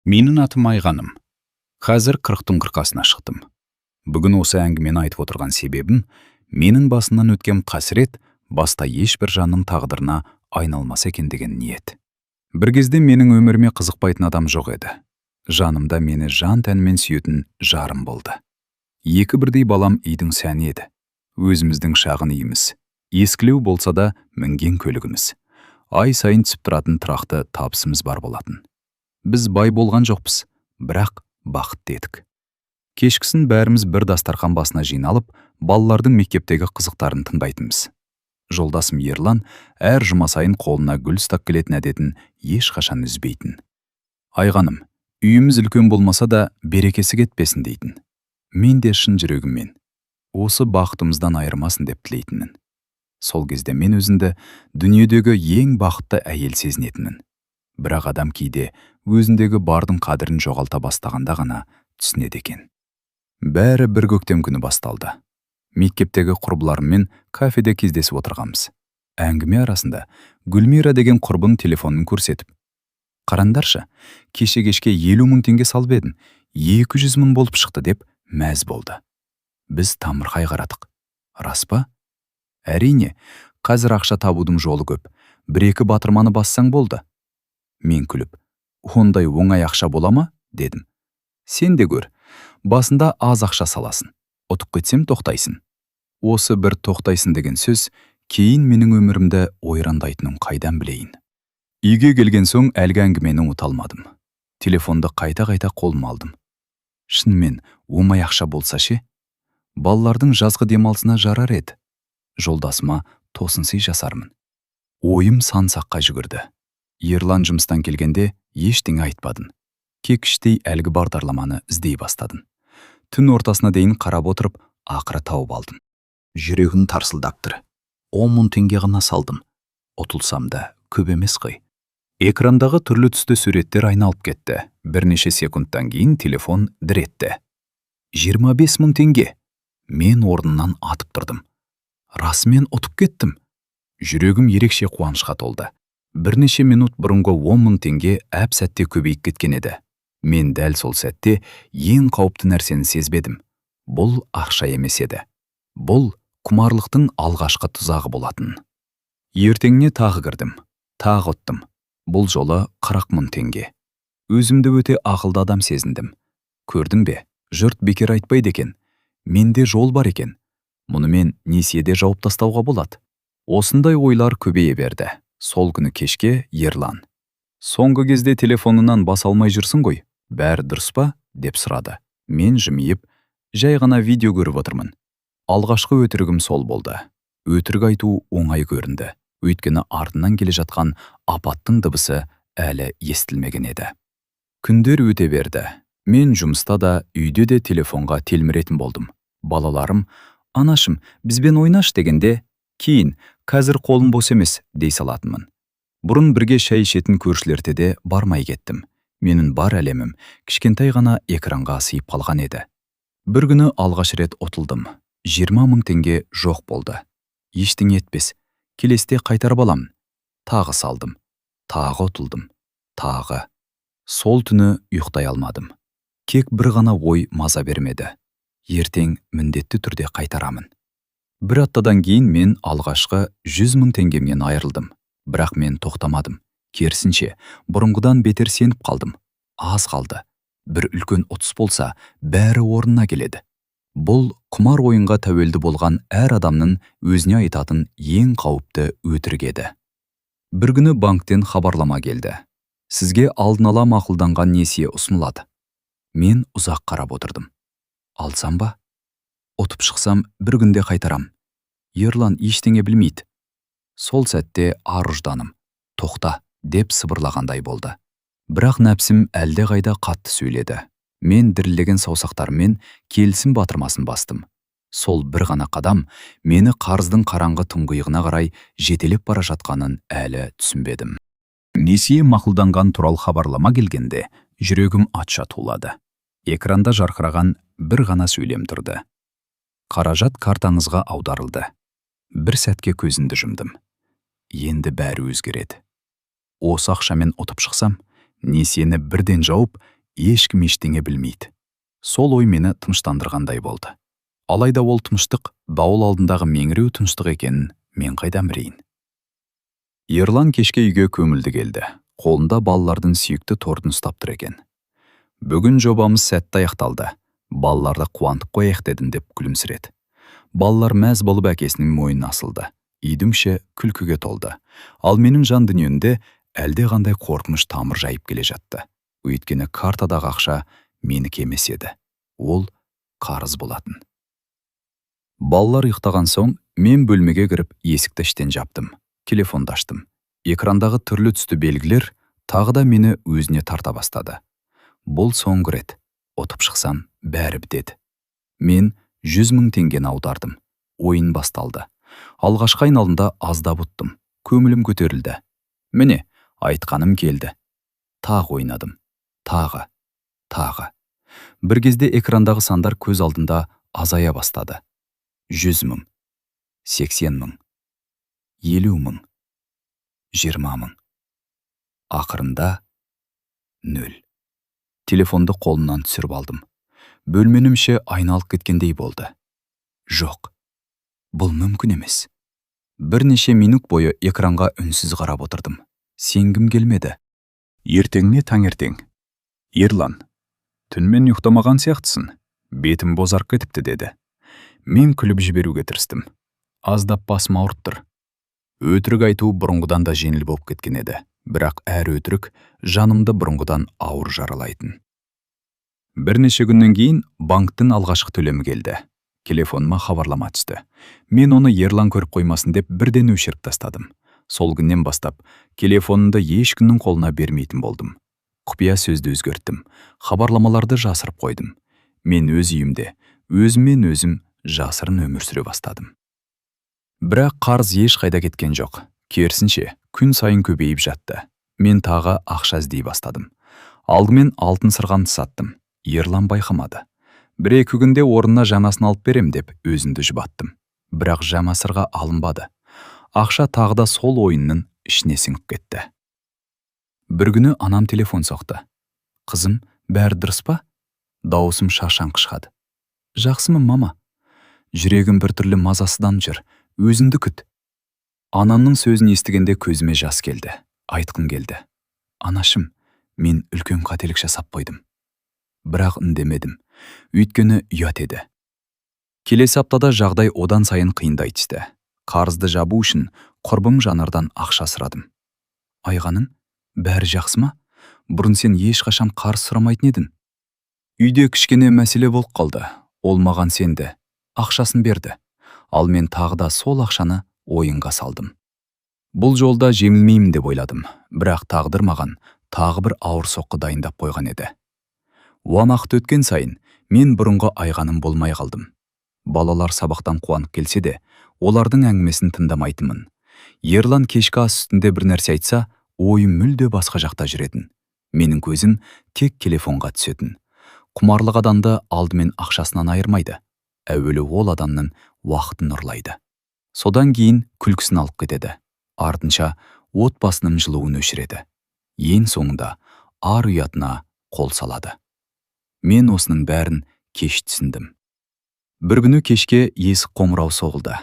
Менің атым Айғаным. Қазір 40-тың қырқасына шықтым. Бүгін осы әңгімені айтып отырған себебім, менің басымнан өткен қасірет баста ешбір жанның тағдырына айналмаса екен деген ниет. Бір кезде менің өміріме қызықпайтын адам жоқ еді. Жанымда мені жан тәнімен сүйетін жарым болды. Екі бірдей балам үйдің сәні еді. Өзіміздің шағын үйіміз. Ескілеу болса да мінген көлігіміз. Ай сайын түсіп тұратын тұрақты табысымыз бар болатын. Біз бай болған жоқпыз, бірақ бақытты едік. Кешкісін бәріміз бір дастархан басына жиналып, балалардың мектептегі қызықтарын тыңдайтынбыз. Жолдасым Ерлан әр жұма сайын қолына гүл ұстап келетін әдетін ешқашан үзбейтін. Айғаным, үйіміз үлкен болмаса да берекесі кетпесін дейтін. Мен де шын жүрегіммен осы бақытымыздан айырмасын деп тілейтінмін. Сол кезде мен өзімді дүниедегі ең бақытты әйел сезінетінмін. Бірақ адам кейде өзіндегі бардың қадірін жоғалта бастағанда ғана түсінеді екен. Бәрі бір көктем күні басталды. Мектептегі құрбыларыммен кафеде кездесіп отырғанбыз. Әңгіме арасында Гүлмира деген құрбым телефонын көрсетіп: «Қараңдаршы, кешке 50 мың теңге салып едім, 200 мың болып шықты» деп мәз болды. Біз тамырқай қарадық. Рас па? Әрине, қазір ақша табудың жолы көп. Бір-екі батырманы бассаң болды. Мен күліп: «Ондай оңай ақша бола ма?» дедім. «Сен де көр, басында аз ақша саласын, ұтып кетсем тоқтайсың». Осы бір тоқтайсың деген сөз кейін менің өмірімді ойрандайтынын қайдан білейін. Үйге келген соң әлгі әңгімені ұмыта алмадым. Телефонды қайта-қайта қолыма алдым. Шынымен оңай ақша болса ше? Балалардың жазғы демалысына жарар еді. Жолдасыма тосын сый жасармын. Ойым сан-саққа жүгірді. Ерлан жұмыстан келгенде ештеңе айтпадың. Кештей әлгі бағдарламаны іздей бастадың. Түн ортасына дейін қарап отырып, ақыры тауып алдым. Жүрегім тарсылдап тұр. 10 мың теңге ғана салдым. Ұтылсам да көп емес қой. Экрандағы түрлі түсті суреттер айналып кетті. Бірнеше секундтан кейін телефон дір етті. 25 мың теңге. Мен орнымнан атып тұрдым. Расымен ұтып кеттім. Жүрегім ерекше қуанышқа толды. Бірнеше минут бұрынғы 10 мың теңге әп-сәтте көбейіп кеткен еді. Мен дәл сол сәтте ең қауіпті нәрсені сезбедім. Бұл ақша емес еді. Бұл құмарлықтың алғашқы тұзағы болатын. Ертеңіне тағы кірдім. Тағы ұттым. Бұл жолы 40 мың теңге. Өзімді өте ақылды адам сезіндім. Көрдің бе? Жұрт бекер айтпайды екен. Менде жол бар екен. Мұнымен несиеде жауып тастауға болады. Осындай ойлар көбейе берді. Сол күні кешке Ерлан: «Соңғы кезде телефонынан бас алмай жүрсің ғой, бәрі дұрыс па?» деп сұрады. Мен жымиып: «Жай ғана видео көріп отырмын». Алғашқы өтірігім сол болды. Өтірік айту оңай көрінді. Өйткені артынан келе жатқан апаттың дыбысы әлі естілмеген еді. Күндер өте берді. Мен жұмыста да, үйде де телефонға телміретін болдым. Балаларым: «Анашым, бізбен ойнаш» дегенде, кейін «Қазір қолым бос емес» дей салатынмын. Бұрын бірге шай ішетін көршілерде де бармай кеттім. Менің бар әлемім кішкентай ғана экранға сыйып қалған еді. Бір күні алғаш рет ұтылдым. 20 мың теңге жоқ болды. Ештеңе етпес, келесте қайтарып аламын. Тағы салдым. Тағы ұтылдым. Тағы. Сол түні ұйықтай алмадым. Кек бір ғана ой маза бермеді. Ертең міндетті түрде қайтарамын. Бір аптадан кейін мен алғашқы 100 мың теңгемнен айырылдым. Бірақ мен тоқтамадым. Керісінше, бұрынғыдан бетер сеніп қалдым. Аз қалды. Бір үлкен ұтыс болса, бәрі орнына келеді. Бұл құмар ойынға тәуелді болған әр адамның өзіне айтатын ең қауіпті өтірік еді. Бір күні банктен хабарлама келді. Сізге алдын ала мақұлданған несие ұсынылады. Мен ұзақ қарап отырдым. Алсам ба? Ұтып шықсам, бір күнде қайтарам. Ерлан ештеңе білмейді. Сол сәтте ар-ұжданым «Тоқта» деп сыбырлағандай болды. Бірақ нәпсім әлде қайда қатты сөйледі. Мен дірілдеген саусақтарыммен келісім батырмасын бастым. Сол бір ғана қадам мені қарыздың қараңғы тұңғиығына қарай жетелеп бара жатқанын әлі түсінбедім. Несие мақұлданған туралы хабарлама келгенде жүрегім атша тулады. Экранда жарқыраған бір ғана сөйлем тұрды: «Қаражат картаңызға аударылды». Бір сәтке көзімді жұмдым. Енді бәрі өзгереді. Осы ақшамен ұтып шықсам, несиені бірден жауып, ешкім ештеңе білмейді. Сол ой мені тыныштандырғандай болды. Алайда ол тыныштық дауыл алдындағы меңіреу тыныштық екенін мен қайдан білейін. Ерлан кешке үйге көңілді келді. Қолында балалардың сүйікті тортын ұстап тұр екен. Бүгін жобамыз сәтті аяқталды. Балаларды қуантып қояйық дедім деп күлімсіреді. Балалар мәз болып әкесінің мойнына асылды. Үйдің іші күлкіге толды. Ал менің жан дүниемде әлде қандай қорқыныш тамыр жайып келе жатты. Өйткені картадағы ақша менікі емес еді. Ол қарыз болатын. Балалар ұйықтаған соң мен бөлмеге кіріп есікті іштен жаптым. Телефонды аштым. Экрандағы түрлі түсті белгілер тағы да мені өзіне тарта бастады. Бұл соңғы рет. Ұтып шықсам бәрі бітеді. Мен 100 000 теңгені аудардым. Ойын басталды. Алғашқы айналымда аздап ұттым. Көңілім көтерілді. Міне, айтқаным келді. Тағы ойнадым. Тағы. Бір кезде экрандағы сандар көз алдында азая бастады. 100 000, 80 000, 50 000, 20 000. Ақырында 0. Телефонды қолымнан түсіріп алдым. Бөлменің іші айналып кеткендей болды. Жоқ, бұл мүмкін емес. Бірнеше минут бойы экранға үнсіз қарап отырдым. Сенгім келмеді. Ертеңіне таңертең. Ерлан, түнмен ұйықтамаған сияқтысың. Бетім бозарып кетіпті деді. Мен күліп жіберуге тырыстым. Аздап басым ауырып тұр. Өтірік айту бұрынғыдан да жеңіл болып кеткен еді. Бірақ әр өтірік жанымды бұрынғыдан ауыр жаралайтын. Бірнеше күннен кейін банктың алғашқы төлемі келді. Телефоныма хабарлама түсті. Мен оны Ерлан көріп қоймасын деп бірден өшіріп тастадым. Сол күннен бастап телефонымды ешкімнің қолына бермейтін болдым. Құпия сөзді өзгерттім. Хабарламаларды жасырып қойдым. Мен өз үйімде, өзіммен өзім жасырын өмір сүре бастадым. Бірақ қарыз еш қайда кеткен жоқ. Керісінше, күн сайын көбейіп жатты. Мен тағы ақша іздей бастадым. Алдымен алтын сырғаны саттым. Ерлан байқамады. Бір-екі күнде орнына жаңасын алып берем деп өзімді жұбаттым. Бірақ жаңа сырға алынбады. Ақша тағы да сол ойынның ішіне сіңіп кетті. Бір күні анам телефон соқты. Қызым, бәрі дұрыс па? Дауысым шаршаңқы шығады. Жақсымын, мама. Жүрегім біртүрлі мазасызданып жүр. Өзіңді күт. Анамның сөзін естігенде көзіме жас келді. Айтқым келді. Анашым, мен үлкен қателік жасап қойдым. Бірақ үндемедім. Өйткені ұят еді. Келесі аптада жағдай одан сайын қиындай түсті. Қарызды жабу үшін құрбым Жанардан ақша сұрадым. Айғаным, бәрі жақсы ма? Бұрын сен ешқашан қарыз сұрамайтын едің. Үйде кішкене мәселе болып қалды. Ол маған сенді. Ақшасын берді. Ал мен тағы да сол ақшаны ойынға салдым. Бұл жолда жеңілмеймін деп ойладым. Бірақ тағдыр маған тағы бір ауыр соққы дайындап қойған еді. Уақыт өткен сайын мен бұрынғы айғаным болмай қалдым. Балалар сабақтан қуанып келсе де, олардың әңгімесін тыңдамайтынмын. Ерлан кешкі ас үстінде бір нәрсе айтса, ойым мүлде басқа жақта жүретін. Менің көзім тек телефонға түсетін. Құмарлық адамды алдымен ақшасынан айырмайды. Әуелі ол адамның уақытын ұрлайды. Содан кейін күлкісін алып кетеді. Артынша отбасының жылуын өшіреді. Ең соңында ар ұятына қол салады. Мен осының бәрін кеш түсіндім. Бір күні кешке есік қоңырау соғылды.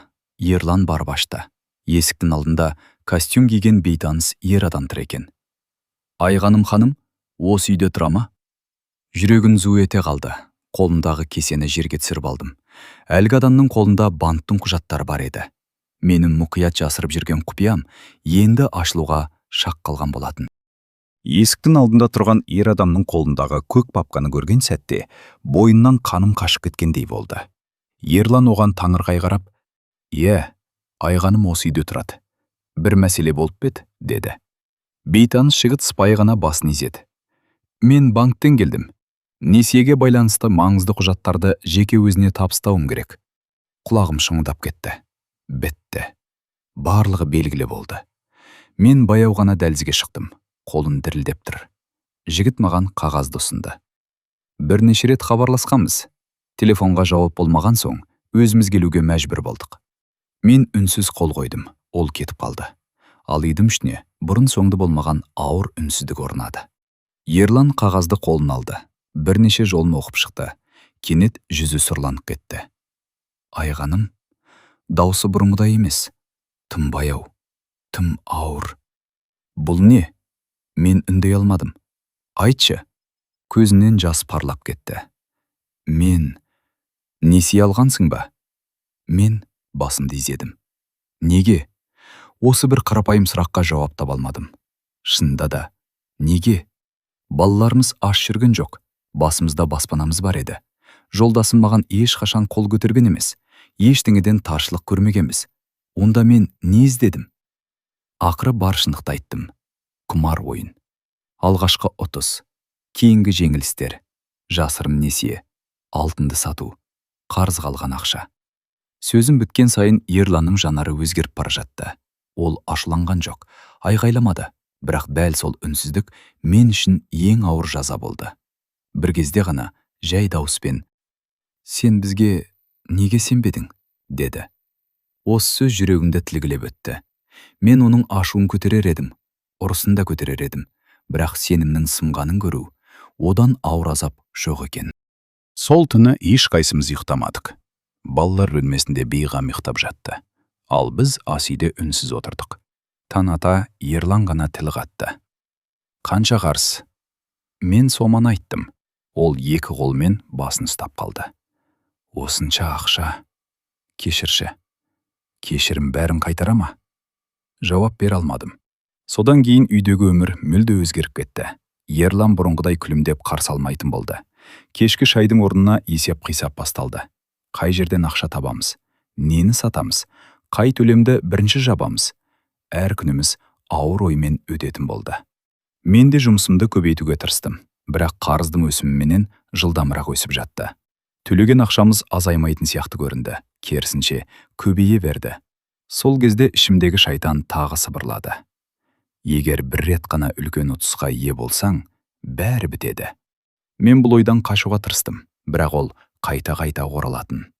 Ерлан барып ашты. Есіктің алдында костюм киген бейтаныс ер адам тұр екен. Айғаным ханым, осы үйде тұра ма? Жүрегім зу ете қалды. Қолымдағы кесені жерге түсіріп алдым. Әлгі адамның қолында банктың құжаттары бар еді. Менің мұқият жасырып жүрген құпиям енді ашылуға шақ қалған болатын. Есіктің алдында тұрған ер адамның қолындағы көк папканы көрген сәтте бойынан қаным қашып кеткендей болды. Ерлан оған таңырқай қарап, «Иә, айғаным осы үйде тұрады. Бір мәселе болып бет», деді. Бейтаныс жігіт сыпайы ғана басын изеді. «Мен банктен келдім. Несиеге байланысты маңызды құжаттарды жеке өзіне табыстауым керек». Құлағым шыңылдап кетті. Бітті. Барлығы белгілі болды. Мен баяу ғана дәлізге шықтым. Қолын дірілдеп тұр. Жігіт маған қағазды ұсынды. Бірнеше рет хабарласқанбыз. Телефонға жауап болмаған соң, өзіміз келуге мәжбүр болдық. Мен үнсіз қол қойдым. Ол кетіп қалды. Ал үйдің ішіне бұрын соңды болмаған ауыр үнсіздік орнады. Ерлан қағазды қолына алды. Бірнеше жолын оқып шықты. Кенет жүзі сұрланып кетті. Айғаным, даусы бұрынғыдай емес. Тым баяу, тым ауыр. Бұл не? Мен үндей алмадым. Айтшы. Көзінен жас парлап кетті. Мен... Несие алғансың ба? Мен басымды изедім. Неге? Осы бір қарапайым сұраққа жауап таба алмадым. Шынында да, неге? Балаларымыз аш жүрген жоқ. Басымызда баспанамыз бар еді. Жолдасым маған ешқашан қол көтерген емес. Ештеңеден таршылық көрмегенбіз. Онда мен не іздедім? Ақыры бар шындықты айттым. Құмар ойын. Алғашқы ұтыс. Кейінгі жеңілістер. Жасырын несие. Алтынды сату. Қарыз қалған ақша. Сөзім біткен сайын Ерланның жанары өзгеріп бара жатты. Ол ашуланған жоқ, айғайламады. Бірақ дәл сол үнсіздік мен үшін ең ауыр жаза болды. Бір кезде ғана жай дауыспен «Сен бізге неге сенбедің?» деді. Осы сөз жүрегімді тілгілеп өтті. Мен оның ашуын көтерер едім, ұрысын да көтерер едім. Бірақ сенімнің сынғанын көру, одан ауыр азап жоқ екен. Сол түні ешқайсымыз ұйықтамадық. Балалар бөлмесінде бейғам ұйықтап жатты. Ал біз ас үйде үнсіз отырдық. Таң ата Ерлан ғана тіл қатты. Қанша қарыз? Мен соманы айттым. Ол екі қолмен басын ұстап қалды. Осынша ақша. Кешірші. Кешірім бәрін қайтара ма? Жауап бере алмадым. Содан кейін үйдегі өмір мүлде өзгеріп кетті. Ерлан бұрынғыдай күлімдеп қарсы алмайтын болды. Кешкі шайдың орнына есеп-қисап басталды. Қай жерден ақша табамыз? Нені сатамыз? Қай төлемді бірінші жабамыз? Әр күніміз ауыр оймен өтетін болды. Мен де жұмысымды көбейтуге тырыстым. Бірақ қарыздың өсіміменен жылдамырақ өсіп жатты. Төлеген ақшамыз азаймайтын сияқты көрінді. Керісінше көбейе берді. Сол кезде ішімдегі шайтан тағы сыбырлады. Егер бір рет қана үлкен ұтысқа ие болсаң, бәрі бітеді. Мен бұл ойдан қашуға тырыстым, бірақ ол қайта-қайта оралатын.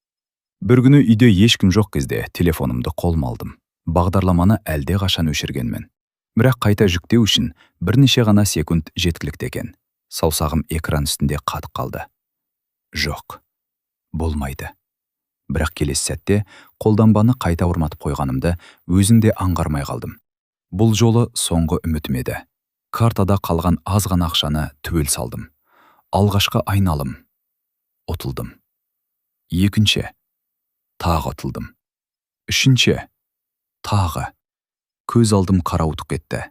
Бір күні үйде ешкім жоқ кезде телефонымды қолыма алдым. Бағдарламаны әлде қашан өшіргенмін. Бірақ қайта жүктеу үшін бірнеше ғана секунд жеткілікті екен. Саусағым экран үстінде қатып қалды. Жоқ, болмайды. Бірақ келесі сәтте қолданбаны қайта орнатып қойғанымды өзімде аңғармай қалдым. Бұл жолы соңғы үмітім еді. Картада қалған аз ғана ақшаны түгел салдым. Алғашқы айналым. Ұтылдым. Екінші. Тағы ұтылдым. Үшінші. Тағы. Көз алдым қарауытып кетті.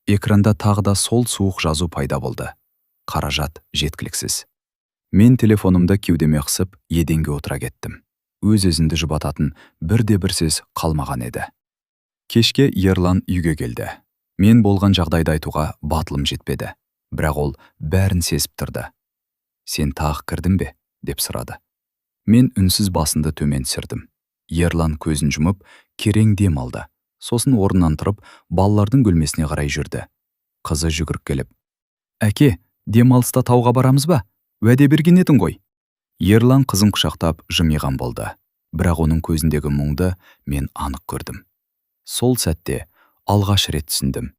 Экранда тағы да сол суық жазу пайда болды. Қаражат жеткіліксіз. Мен телефонымды кеудеме қысып, еденге отыра кеттім. Өз-өзімді жұбататын бірде-бір сөз қалмаған еді. Кешке Ерлан үйге келді. Мен болған жағдайды айтуға батылым жетпеді. Бірақ ол бәрін сезіп тұрды. Сен тағы кірдің бе? Деп сұрады. Мен үнсіз басымды төмен түсірдім. Ерлан көзін жұмып, керең дем алды. Сосын орнынан тұрып, балалардың бөлмесіне қарай жүрді. Қызы жүгіріп келіп: «Әке, демалыста тауға барамыз ба? Уәде берген едің ғой». Ерлан қызын құшақтап жымиған болды. Бірақ оның көзіндегі мұңды мен анық көрдім. Сол сәтте алғаш рет түсіндім.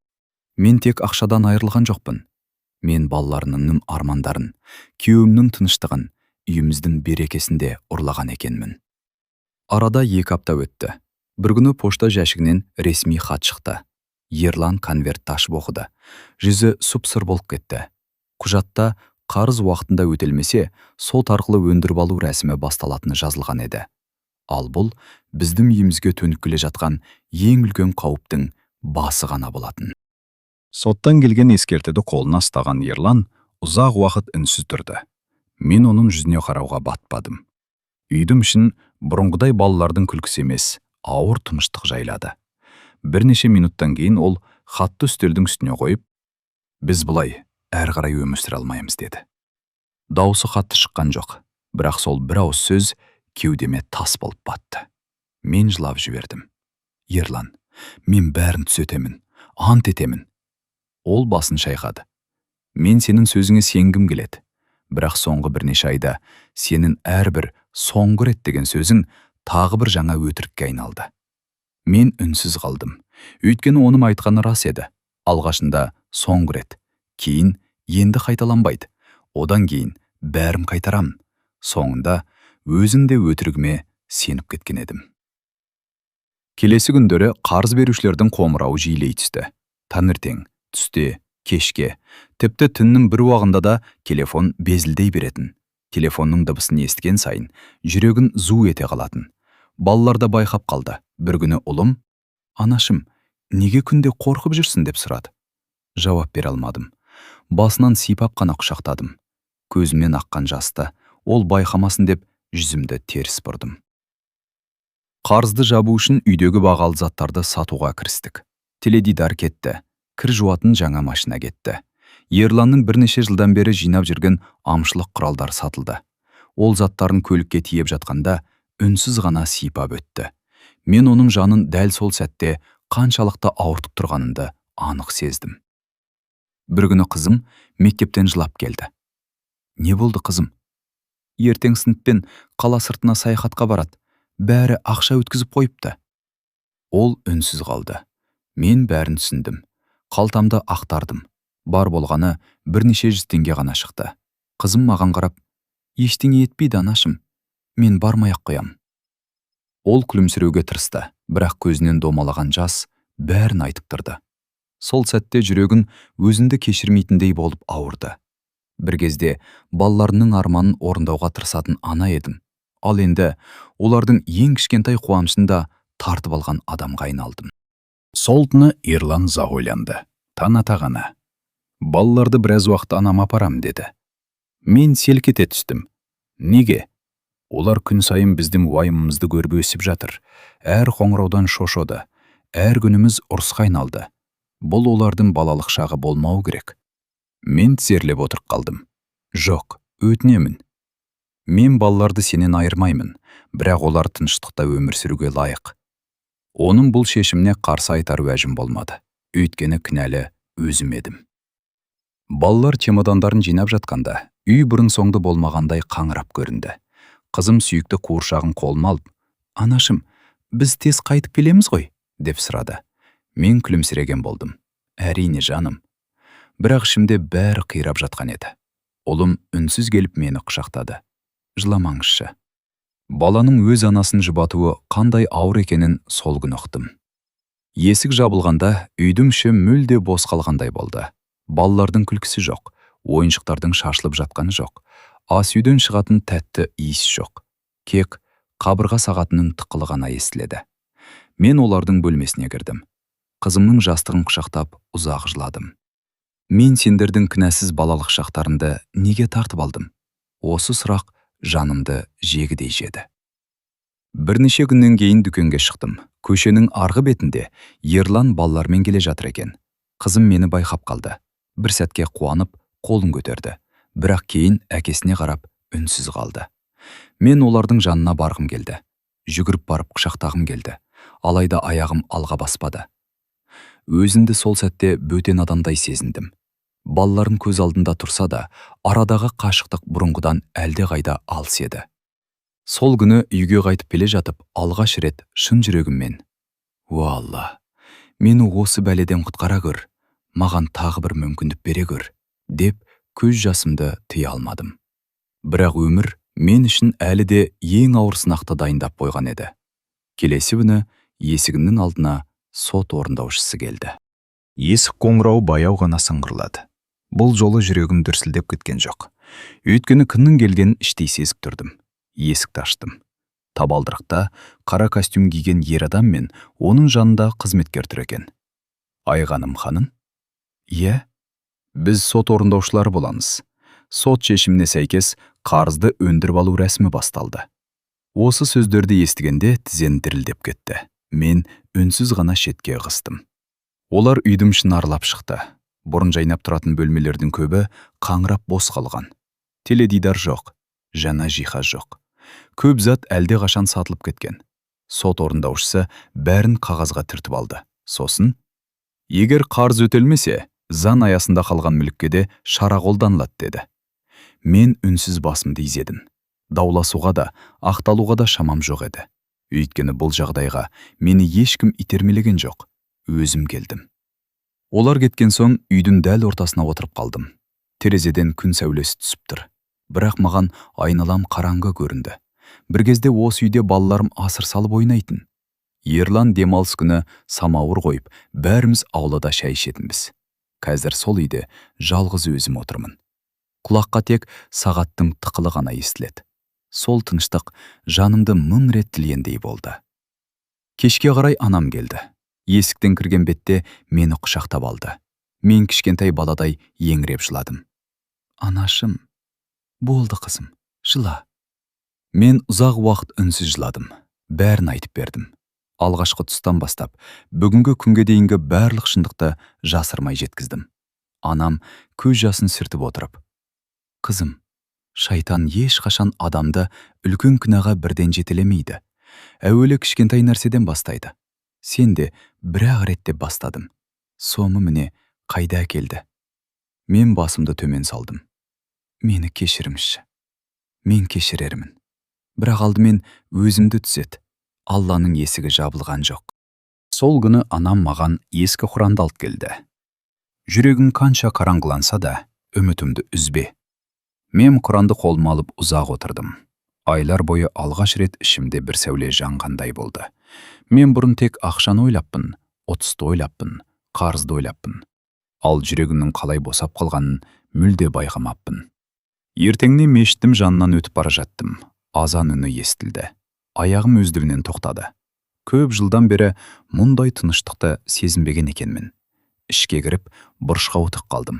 Мен тек ақшадан айырылған жоқпын. Мен балаларымның армандарын, күйеуімнің тыныштығын, үйіміздің берекесінде ұрлаған екенмін. Арада 2 апта өтті. Бір күні пошта жәшігінен ресми хат шықты. Ерлан конвертті ашып оқыды. Жүзі сұп-сұр болып кетті. Құжатта қарыз уақытында өтелмесе, сот арқылы өндіріп алу рәсімі басталатыны жазылған еді. Ал бұл біздің үйімізге төніп келе жатқан ең үлкен қауіптің басы ғана болатын. Соттан келген ескертуді қолына ұстаған Ерлан ұзақ уақыт үнсіз тұрды. Мен оның жүзіне қарауға батпадым. Үйдің ішін бұрынғыдай балалардың күлкісі емес, ауыр тыныштық жайлады. Бірнеше минуттан кейін ол хатты үстелдің үстіне қойып: «Біз бұлай әрі қарай өмір сүре алмаймыз» деді. Даусы қатты шыққан жоқ, бірақ сол бір ауыз сөз кеудеме тас болып батты. Мен жылап жібердім. «Ерлан, мен бәрін түзетемін, ант етемін». Ол басын шайқады. «Мен сенің сөзіңе сенгім келеді. Бірақ соңғы бірнеше айда сенің әрбір соңғы рет деген сөзің тағы бір жаңа өтірікке айналды». Мен үнсіз қалдым. Өйткені оның айтқаны рас еді. Алғашында соңғы рет, кейін енді қайталанбайды. Одан кейін бәрін қайтарам. Соңында өзім де өтірігіме сеніп кеткен едім. Келесі күндері қарыз берушілердің қоңырауы жиілей түсті. Таңертең, түсте, кешке, тіпті түннің бір уағында да телефон безілдей беретін. Телефонның дыбысын естіген сайын жүрегін зу ете қалатын. Балалар да байқап қалды. Бір күні ұлым: «Анашым, неге күнде қорқып жүрсің?» деп сұрады. Жауап бере алмадым. Басынан сипап қана құшақтадым. Көзімнен аққан жасты ол байқамасын деп жүзімді теріс бұрдым. Қарызды жабу үшін үйдегі бағалы заттарды сатуға кірістік. Теледидар кетті. Кір жуатын жаңа машина кетті. Ерланның бірнеше жылдан бері жинап жүрген амшылық құралдар сатылды. Ол заттарын көлікке тиеп жатқанда үнсіз ғана сипап өтті. Мен оның жанын дәл сол сәтте қаншалықты ауыртып тұрғанымды анық сездім. Бір күні қызым мектептен жылап келді. «Не болды, қызым?» «Ертең сыныппен қала сыртына саяхатқа барады. Бәрі ақша өткізіп қойыпты». Ол үнсіз қалды. Мен бәрін түсіндім. Қалтамды ақтардым. Бар болғаны бірнеше жүз теңге ғана шықты. Қызым маған қарап: «Ештеңе етпейді, анашым. Мен бармай-ақ қоям». Ол күлімсіреуге тырысты, бірақ көзінен домалаған жас бәрін айтып тұрды. Сол сәтте жүрегін өзінді кешірмейтіндей болып ауырды. Бір кезде балаларының арманын орындауға тырысатын ана едім. Ал енді олардың ең кішкентай қуанышын да тартып алған адамға айналдым. Сол түні Ерлан ұзақ ойланды. Таң атағаны: «Балаларды біраз уақыт анама апарам» деді. Мен селк ете түстім. Неге? Олар күн сайын біздің уайымымызды көріп өсіп жатыр. Әр қоңыраудан шошыды. Әр күніміз ұрысқа айналды. Бұл олардың балалық шағы болмау керек. Мен тізерлеп отырып қалдым. Жоқ, өтінемін. Мен балаларды сенен айырмаймын, бірақ олар тыныштықта өмір сүруге лайық. Оның бұл шешіміне қарсы айтар уәжім болмады. Өйткені кінәлі өзім едім. Балалар чемодандарын жинап жатқанда, үй бұрын соңды болмағандай қаңырап көрінді. Қызым сүйікті қуыршағын қолыма алып: «Анашым, біз тез қайтып келеміз ғой?» деп сұрады. Мен күлімсіреген болдым. «Әрине, жаным». Бірақ ішімде бәрі қирап жатқан еді. Ұлым үнсіз келіп мені құшақтады. «Жыламаңызшы». Баланың өз анасын жұбатуы қандай ауыр екенін сол күні ұқтым. Есік жабылғанда үйдің іші мүлде бос қалғандай болды. Балалардың күлкісі жоқ, ойыншықтардың шашылып жатқаны жоқ, ас үйден шығатын тәтті иіс жоқ. Кек қабырға сағатының тықылы ғана естіледі. Мен олардың бөлмесіне кірдім. Қызымның жастығын құшақтап ұзақ жыладым. Мен сендердің кінәсіз балалық шақтарында неге тартып алдым? Осы сұрақ жанымды жегідей жеді. Бірнеше күннен кейін дүкенге шықтым. Көшенің арғы бетінде Ерлан балалармен келе жатыр екен. Қызым мені байқап қалды. Бір сәтке қуанып, қолын көтерді. Бірақ кейін әкесіне қарап үнсіз қалды. Мен олардың жанына барғым келді. Жүгіріп барып құшақтағым келді. Алайда аяғым алға баспады. Өзімді сол сәтте бөтен адамдай сезіндім. Балаларым көз алдында тұрса да, арадағы қашықтық бұрынғыдан әлде қайда алыс еді. Сол күні үйге қайтып келе жатып, алғаш рет шын жүрегіммен: «О Алла, мені осы бәледен құтқара көр, маған тағы бір мүмкіндік бере көр» деп көз жасымды тыя алмадым. Бірақ өмір мен үшін әлі де ең ауыр сынақты дайындап қойған еді. Келесі күні есігімнің алдына сот орындаушысы келді. Есік қоңырауы баяу ғана сыңғырлады. Бұл жолы жүрегім дүрсілдеп кеткен жоқ. Өйткені кімнің келгенін іштей сезіп тұрдым. Есікті аштым. Табалдырықта қара костюм киген ер адам мен оның жанында қызметкер тұр екен. «Айғаным ханым?» «Иә, біз сот орындаушылары боламыз. Сот шешіміне сәйкес қарызды өндіріп алу рәсімі басталды». Осы сөздерді естігенде тізем дірілдеп кетті. Мен үнсіз ғана шетке ығыстым. Олар үйдің ішін аралап шықты. Бұрын жайнап тұратын бөлмелердің көбі қаңырап бос қалған. Теледидар жоқ, жаңа жиһаз жоқ. Көп зат әлде қашан сатылып кеткен. Сот орындаушысы бәрін қағазға түртіп алды. Сосын: «Егер қарыз өтелмесе, заң аясында қалған мүлікке де шара қолданылады» деді. Мен үнсіз басымды изедім. Дауласуға да, ақталуға да шамам жоқ еді. Өйткені бұл жағдайға мені ешкім итермелеген жоқ. Өзім келдім. Олар кеткен соң үйдің дәл ортасына отырып қалдым. Терезеден күн сәулесі түсіп тұр. Бірақ маған айналам қараңғы көрінді. Бір кезде осы үйде балаларым асыр салып ойнайтын. Ерлан демалыс күні самауыр қойып, бәріміз аулада шай ішетінбіз. Қазір сол үйде жалғыз өзім отырмын. Құлаққа тек сағаттың тықылы ғана естіледі. Сол тыныштық жанымды мың рет тілгендей болды. Кешке қарай анам келді. Есіктен кірген бетте мені құшақтап алды. Мен кішкентай баладай еңіреп жыладым. Анашым, болды қызым, жыла. Мен ұзақ уақыт үнсіз жыладым. Бәрін айтып бердім. Алғашқы тұстан бастап, бүгінгі күнге дейінгі барлық шындықты жасырмай жеткіздім. Анам көз жасын сүртіп отырып: қызым, шайтан ешқашан адамды үлкен күнәға бірден жетелемейді. Әуелі кішкентай нәрседен бастайды. Сен де бір-ақ ретте бастадым. Соңы міне қайда келді. Мен басымды төмен салдым. Мені кешіріңізші. Мен кешірермін. Бірақ алдымен өзімді түзет. Алланың есігі жабылған жоқ. Сол күні анам маған ескі Құранды алып келді. Жүрегім қанша қараңғыланса да, үмітімді үзбе. Мен Құранды қолыма алып ұзақ отырдым. Айлар бойы алғаш рет ішімде бір сәуле жанғандай болды. Мен бұрын тек ақшаны ойлаппын, ұтысты ойлаппын, қарызды ойлаппын. Ал жүрегімнің қалай босап қалғанын мүлде байқамаппын. Ертеңіне мешіттің жанынан өтіп бара жаттым. Азан үні естілді. Аяғым өздігінен тоқтады. Көп жылдан бері мұндай тыныштықты сезінбеген екенмін. Ішке кіріп, бұрышқа отырып қалдым.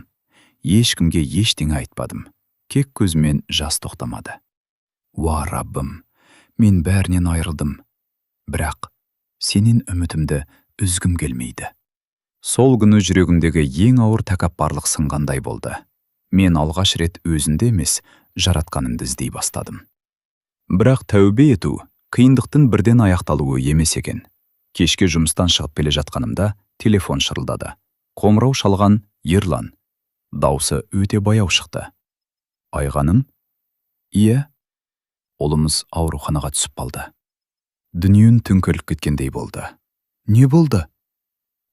Ешкімге ештеңе айтпадым. Кек көзімен жас тоқтамады. Уа Раббым, мен бәрінен айырылдым. Бірақ сенен үмітімді үзгім келмейді. Сол күні жүрегімдегі ең ауыр тәкаппарлық сынғандай болды. Мен алғаш рет өзінде емес, жаратқанымды іздей бастадым. Бірақ тәубе ету қиындықтың бірден аяқталуы емес екен. Кешке жұмыстан шығып келе жатқанымда телефон шырылдады. Қоңырау шалған Ерлан. Даусы өте баяу шықты. Айғаным? Иә. Ұлымыз ауруханаға түсіп қалды. Дүниен төңкеріліп кеткендей болды. Не болды?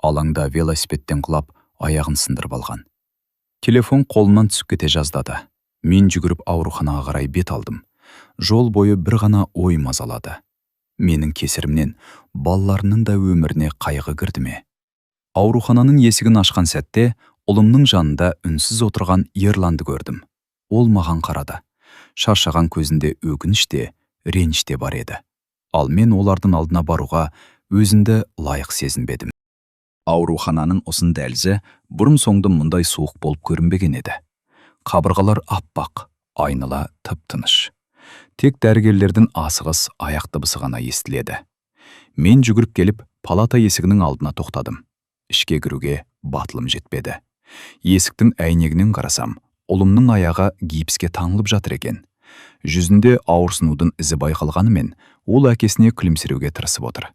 Алаңда велосипедтен құлап, аяғын сындырып алған. Телефон қолымнан түсіп кете жаздады. Мен жүгіріп ауруханаға қарай бет алдым. Жол бойы бір ғана ой мазалады. Менің кесірімнен балаларының да өміріне қайғы кірді ме? Аурухананың есігін ашқан сәтте ұлымның жанында үнсіз отырған Ерланды көрдім. Ол маған қарады. Шаршаған көзінде өкініш те, реніш те бар еді. Ал мен олардың алдына баруға өзімді лайық сезінбедім. Аурухананың ұзын дәлізі бұрын соңды мұндай суық болып көрінбеген еді. Қабырғалар аппақ, айнала тып-тыныш. Тек дәрігерлердің асығыс аяқ дыбысы ғана естіледі. Мен жүгіріп келіп, палата есігінің алдына тоқтадым. Ішке кіруге батылым жетпеді. Есіктің әйнегінен қарасам, ұлымның аяғы гипске таңылып жатыр екен. Жүзінде ауырсынудың ізі байқалғанымен, ол әкесіне күлімсіреуге тырысып отыр.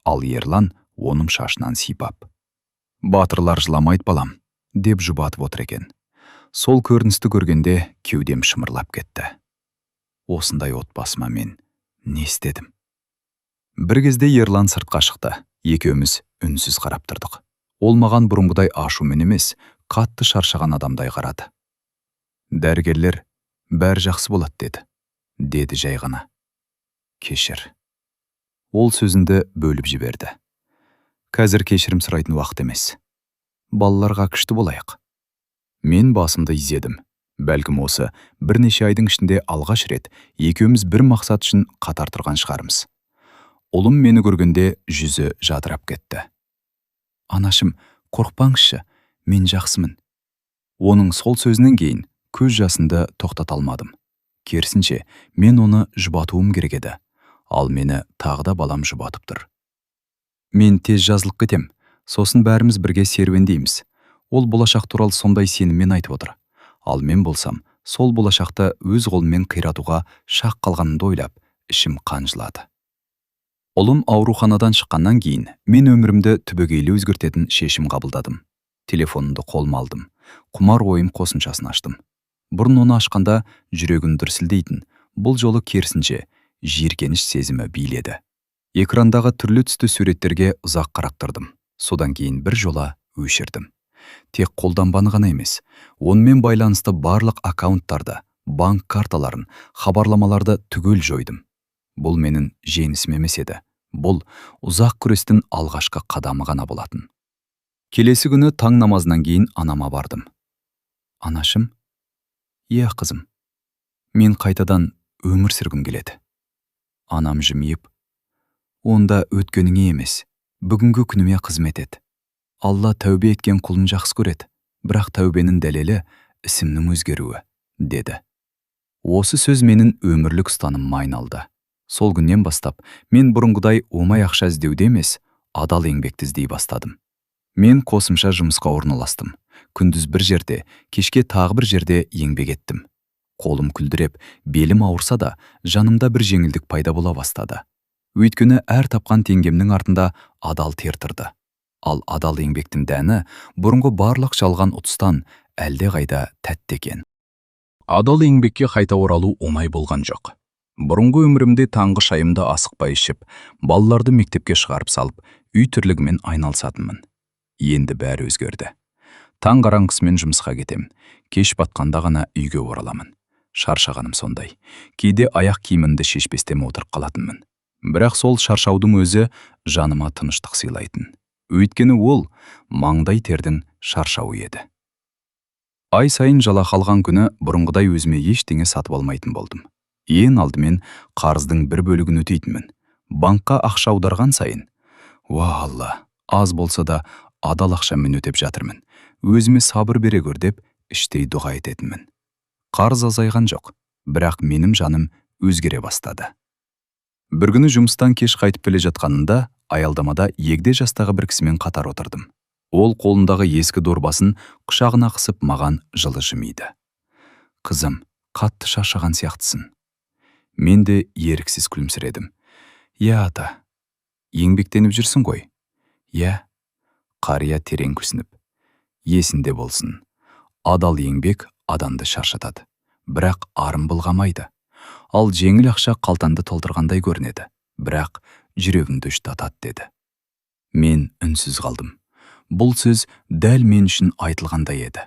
Ал Ерлан оның шашынан сипап: «Батырлар жыламайды балам», деп жұбатып отыр екен. Сол көріністі көргенде кеудем шымырлап кетті. Осындай отбасыма мен не істедім? Бір кезде Ерлан сыртқа шықты. Екеуміз үнсіз қарап тұрдық. Ол маған бұрынғыдай ашумен емес, қатты шаршаған адамдай қарады. Дәрігерлер бәрі жақсы болады деді жай ғана. Кешір. Ол сөзінді бөліп жіберді. Қазір кешірім сұрайтын уақыт емес. Балаларға күшті болайық. Мен басымды изедім. Бәлкім осы бірнеше айдың ішінде алғаш рет екеуміз бір мақсат үшін қатар тұрған шығармыз. Ұлым мені көргенде жүзі жадырап кетті. Анашым, қорықпаңызшы, мен жақсымын. Оның сол сөзінен кейін көз жасымды тоқтата алмадым. Керісінше, мен оны жұбатуым керек еді. Ал мені тағы да балам жұбатып тұр. Мен тез жазылып кетем. Сосын бәріміз бірге серуендейміз. Ол болашақ туралы сондай сеніммен айтып отыр. Ал мен болсам, сол болашақты өз қолыммен қиратуға шақ қалғанымды ойлап, ішім қанжылады. Ұлым ауруханадан шыққаннан кейін, мен өмірімді түбегейлі өзгертетін шешім қабылдадым. Телефонымды қолыма алдым. Құмар ойым қосымшасын аштым. Бұрын оны ашқанда жүрегім дүрсілдейтін, бұл жолы керісінше жиіркеніш сезімі биледі. Экрандағы түрлі түсті суреттерге ұзақ қарап тұрдым. Содан кейін бір жола өшірдім. Тек қолданбаны ғана емес, онымен байланысты барлық аккаунттарды, банк карталарын, хабарламаларды түгел жойдым. Бұл менің жеңісім емес еді. Бұл ұзақ күрестің алғашқы қадамы ғана болатын. Келесі күні таң намазынан кейін анама бардым. Анашым, иә қызым, мен қайтадан өмір сүргім келеді. Анам жымиып, онда өткеніңе емес, бүгінгі күніме қызмет ет. Алла тәубе еткен құлын жақсы көреді, бірақ тәубенің дәлелі ісімнің өзгеруі, деді. Осы сөз менің өмірлік ұстанымыма айналды. Сол күннен бастап мен бұрынғыдай оңай ақша іздеуде емес, адал еңбекті іздей бастадым. Мен қосымша жұмысқа орналастым. Күндіз бір жерде, кешке тағы бір жерде еңбек еттім. Қолым күлдіреп, белім ауырса да, жанымда бір жеңілдік пайда бола бастады. Өйткені әр тапқан теңгемнің артында адал тер тұрды. Ал адал еңбектің дәні бұрынғы барлық жалған ұтыстан әлде қайда тәтті екен. Адал еңбекке қайта оралу оңай болған жоқ. Бұрынғы өмірімде таңғы шайымды асықпай ішіп, балаларды мектепке шығарып салып, үй тірлігімен айналысатынмын. Енді бәрі өзгерді. Таң қараңғысымен жұмысқа кетем, кеш батқанда ғана үйге ораламын. Шаршағаным сондай. Кейде аяқ киімімді шешпестен отырып қалатынмын. Бірақ сол шаршаудың өзі жаныма тыныштық сыйлайтын. Өйткені ол маңдай тердің шаршауы еді. Ай сайын жалақы алған күні бұрынғыдай өзіме ештеңе сатып алмайтын болдым. Ең алдымен қарыздың бір бөлігін өтейтінмін. Банкқа ақша аударған сайын, уа Алла, аз болса да адал ақшамен өтеп жатырмын. Өзіме сабыр бере көр деп іштей дұға ететінмін. Қарыз азайған жоқ, бірақ менің жаным өзгере бастады. Бір күні жұмыстан кеш қайтып келе жатқанында аялдамада егде жастағы бір кісімен қатар отырдым. Ол қолындағы ескі дорбасын құшағына қысып маған жылы жымиды. Қызым, қатты шаршаған сияқтысың. Мен де еріксіз күлімсіредім. Иә ата, еңбектеніп жүрсің ғой? Иә. Қария терең күрсініп. Есінде болсын. Адал еңбек адамды шаршатады, бірақ арын былғамайды. Ал жеңіл ақша қалтанды толтырғандай көрінеді, бірақ жүрегіңді ұштатады, деді. Мен үнсіз қалдым. Бұл сөз дәл мен үшін айтылғандай еді.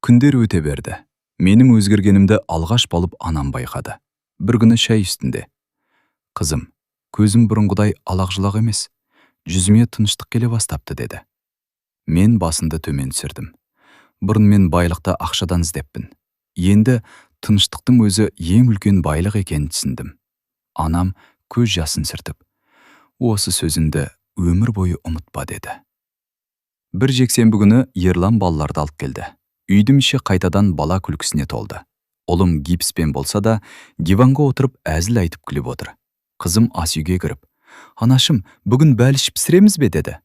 Күндер өте берді. Менің өзгергенімді алғаш болып анам байқады. Бір күні шай үстінде. Қызым, көзім бұрынғыдай алақ-жұлақ емес. Жүзіме тыныштық келе бастапты, деді. Мен басымды төмен түсірдім. Бұрын мен байлықты ақшадан іздеппін. Енді тыныштықтың өзі ең үлкен байлық екенін түсіндім. Анам көз жасын сүртіп, осы сөзіңді өмір бойы ұмытпа, деді. Бір жексенбі күні Ерлан балаларды алып келді. Үйдің іші қайтадан бала күлкісіне толды. Ұлым гипспен болса да, диванға отырып әзіл айтып күліп отыр. Қызым ас үйге кіріп, анашым, бүгін бәліш пісіреміз бе, деді.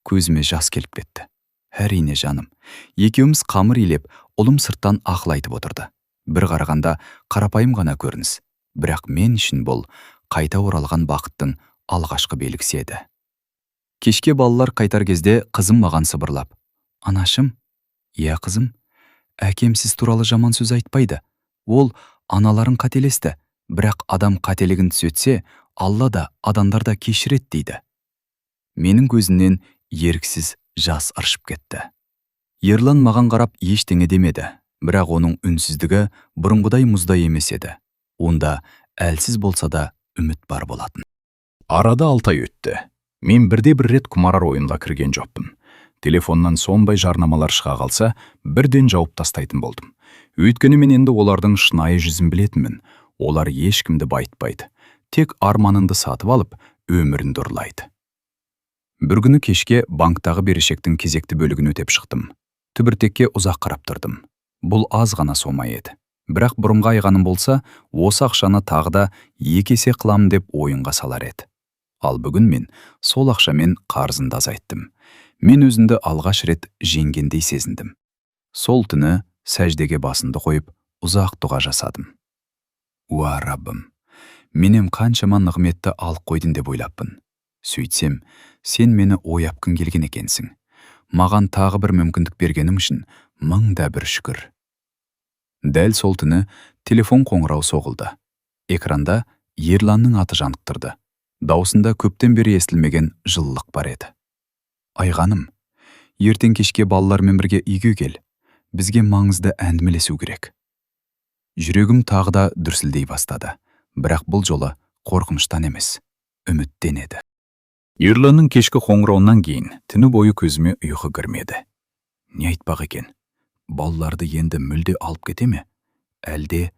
Көзіме жас келіп кетті. Әрине жаным. Екеуміз қамыр илеп, ұлым сырттан ақыл айтып отырды. Бір қарағанда қарапайым ғана көрініс. Бірақ мен үшін бұл қайта оралған бақыттың алғашқы белгісі еді. Кешке балалар қайтар кезде қызым маған сыбырлап. Анашым, иә қызым, әкем сіз туралы жаман сөз айтпайды. Ол аналарын қателесті, бірақ адам қателігін түзетсе, Алла да адамдар да кешіреді, дейді. Менің көзімнен еріксіз жас ыршып кетті. Ерлан маған қарап ештеңе демеді, бірақ оның үнсіздігі бұрынғыдай мұздай емес еді. Онда әлсіз болса да үміт бар болатын. Арада 6 ай өтті. Мен бірде-бір рет құмарар ойынға кірген жоқпын. Телефоннан сондай жарнамалар шыға қалса, бірден жауып тастайтын болдым. Өйткені мен енді олардың шынайы жүзін білетінмін. Олар ешкімді байытпайды. Тек арманыңды сатып алып, өміріңді ұрлайды. Бір күні кешке банктағы берешектің кезекті бөлігін өтеп шықтым. Түбіртекке ұзақ қарап тұрдым. Бұл аз ғана сома еді. Бірақ бұрынғы айғаным болса, осы ақшаны тағы да 2 есе қыламын деп ойынға салар еді. Ал бүгін мен сол ақшамен қарызымды азайттым. Мен өзімді алғаш рет жеңгендей сезіндім. Сол түні сәждеге басымды қойып, ұзақ дұға жасадым. Уа Раббым, менен қаншама нығметті алып қойдың деп ойлаппын. Сөйтсем, сен мені ойапқың келген екенсің. Маған тағы бір мүмкіндік бергенің үшін мыңда бір шүкір. Дәл сол түні телефон қоңырау соғылды. Экранда Ерланның аты жанып тұрды. Даусында көптен бері естілмеген жылылық бар еді. Айғаным, ертең кешке балалармен бірге үйге кел. Бізге маңызды әңгімелесу керек. Жүрегім тағы да дүрсілдей бастады. Бірақ бұл жолы қорқыныштан емес, үміттен еді. Ерланның кешкі қоңырауынан кейін түні бойы көзіме ұйқы кірмеді. Не айтпақ екен? Балаларды енді мүлде алып кете ме? Әлде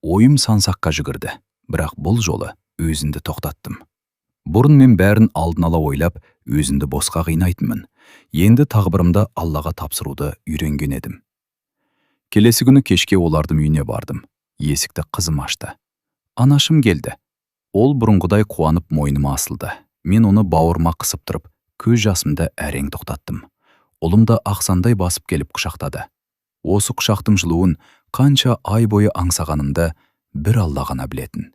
ойым сансаққа жүгірді, бірақ бұл жолы өзімді тоқтаттым. Бұрын мен бәрін алдын ала ойлап, өзімді босқа қинайтынмын. Енді тағдырымды Аллаға тапсыруды үйренген едім. Келесі күні кешке олардың үйіне бардым. Есікті қызым ашты. Анашым келді. Ол бұрынғыдай қуанып мойныма асылды. Мен оны бауырыма қысып тұрып, көз жасымды әрең тоқтаттым. Ұлымды ақсандай басып келіп құшақтады. Осы құшақтың жылуын қанша ай бойы аңсағанымды бір Алла ғана білетін.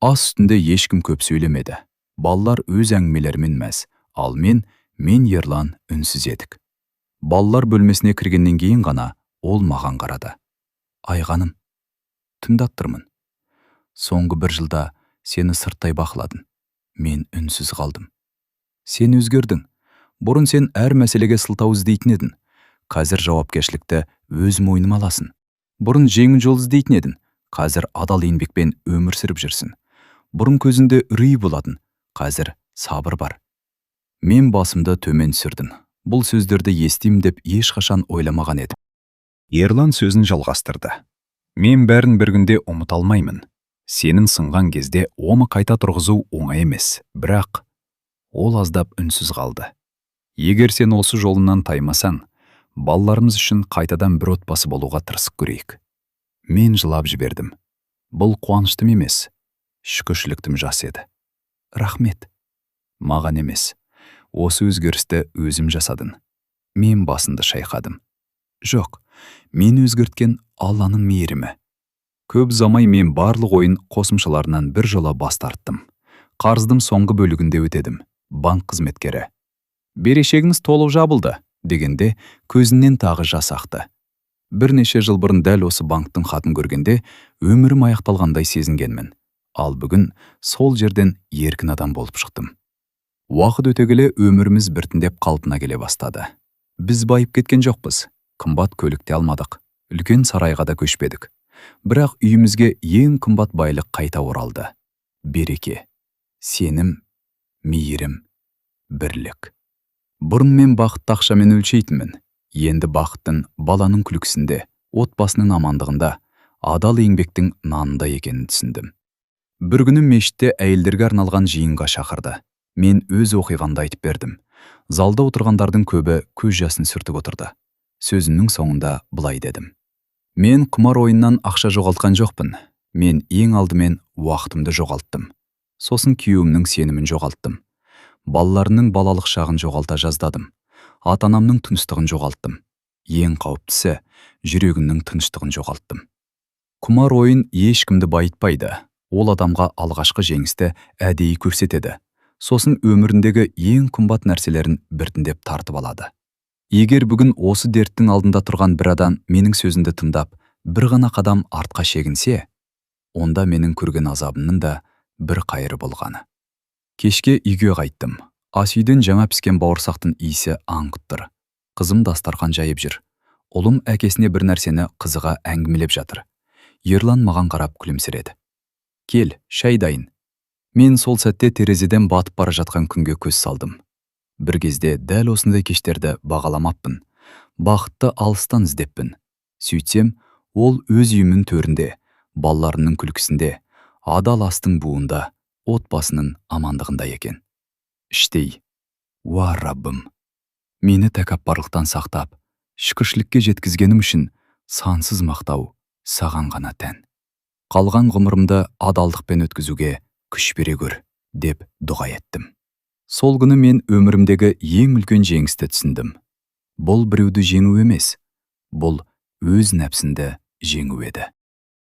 Ас үстінде ешкім көп сөйлемеді. Балалар өз әңгімелерімен мәз, ал мен Ерлан үнсіз едік. Балалар бөлмесіне кіргеннен кейін ғана ол маған қарады. Айғаным, тыңдап тұрмын. Соңғы бір жылда сені сырттай бақыладым. Мен үнсіз қалдым. Сен өзгердің. Бұрын сен әр мәселеге сылтау іздейтін едің. Қазір жауапкершілікті өз мойныма аласың. Бұрын жеңіл жол іздейтін едің. Қазір адал еңбекпен өмір сүріп жүрсің. Бұрын көзінде үрей болатын. Қазір сабыр бар. Мен басымды төмен түсірдім. Бұл сөздерді естимін деп ешқашан ойламаған едім. Ерлан сөзін жалғастырды. Мен бәрін бір күнде ұмыта алмаймын. Сенің сынған кезде оны қайта тұрғызу оңай емес, бірақ ол аздап үнсіз қалды. Егер сен осы жолынан таймасаң, балаларымыз үшін қайтадан бір отбасы болуға тырысып көрейік. Мен жылап жібердім. Бұл қуаныштым емес, шүкіршіліктім жас еді. Рахмет. Маған емес. Осы өзгерісті өзім жасадым. Мен басымды шайқадым. Жоқ, мен өзгерткен Алланың мейірімі. Көп замай мен барлық ойын қосымшаларынан бір жола бас тарттым. Қарыздың соңғы бөлігінде өтедім. Банк қызметкері. Берешегіңіз толық жабылды, дегенде көзінен тағы жас ақты. Бірнеше жыл бұрын дәл осы банктың хатын көргенде өмірім аяқталғандай сезінгенмін. Ал бүгін сол жерден еркін адам болып шықтым. Уақыт өте келе өміріміз біртіндеп қалпына келе бастады. Біз байып кеткен жоқпыз. Қымбат көлікте алмадық. Үлкен сарайға да көшпедік. Бірақ үйімізге ең қымбат байлық қайта оралды. Береке, сенім, мейірім, бірлік. Бұрын мен бақытты ақшамен өлшейтінмін. Енді бақыттың баланың күлкісінде, отбасының амандығында, адал еңбектің нанында екенін түсіндім. Бір күні мешітте әйелдерге арналған жиынға шақырды. Мен өз оқиғамды айтып бердім. Залда отырғандардың көбі көз жасын сүртіп отырды. Сөзімнің соңында былай дедім. Мен құмар ойыннан ақша жоғалтқан жоқпын. Мен ең алдымен уақытымды жоғалттым. Сосын күйеуімнің сенімін жоғалттым. Балаларының балалық шағын жоғалта жаздадым. Ата-анамның тыныштығын жоғалттым. Ең қауіптісі, жүрегімнің тыныштығын жоғалттым. Құмар ойын ешкімді байытпайды. Ол адамға алғашқы жеңісті әдейі көрсетеді. Сосын өміріндегі ең қымбат нәрселерін біртіндеп тартып алады. Егер бүгін осы дерттің алдында тұрған бір адам менің сөзімді тыңдап, бір ғана қадам артқа шегінсе, онда менің көрген азабымның да бір қайыры болғаны. Кешке үйге қайттым. Ас үйден жаңа піскен бауырсақтың иісі аңқып тұр. Қызым дастархан жайып жүр. Ұлым әкесіне бір нәрсені қызыға әңгімелеп жатыр. Ерлан маған қарап күлімсіреді. Кел, шай дайын. Мен сол сәтте терезеден батып бара жатқан күнге көз салдым. Бір кезде дәл осындай кештерді бағаламаппын. Бақытты алыстан іздеппін. Сөйтсем, ол өз үйімнің төрінде, балаларының күлкісінде, адал астың буында, отбасының амандығында екен. Іштей, уа Раббым, мені тәкаппарлықтан сақтап, шүкіршілікке жеткізгенім үшін сансыз мақтау саған ғана тән. Қалған ғұмырымды адалдықпен өткізуге күш бере көр, деп дұға еттім. Сол күні мен өмірімдегі ең үлкен жеңісті түсіндім. Бұл біреуді жеңу емес, бұл өз нәпсінді жеңу еді.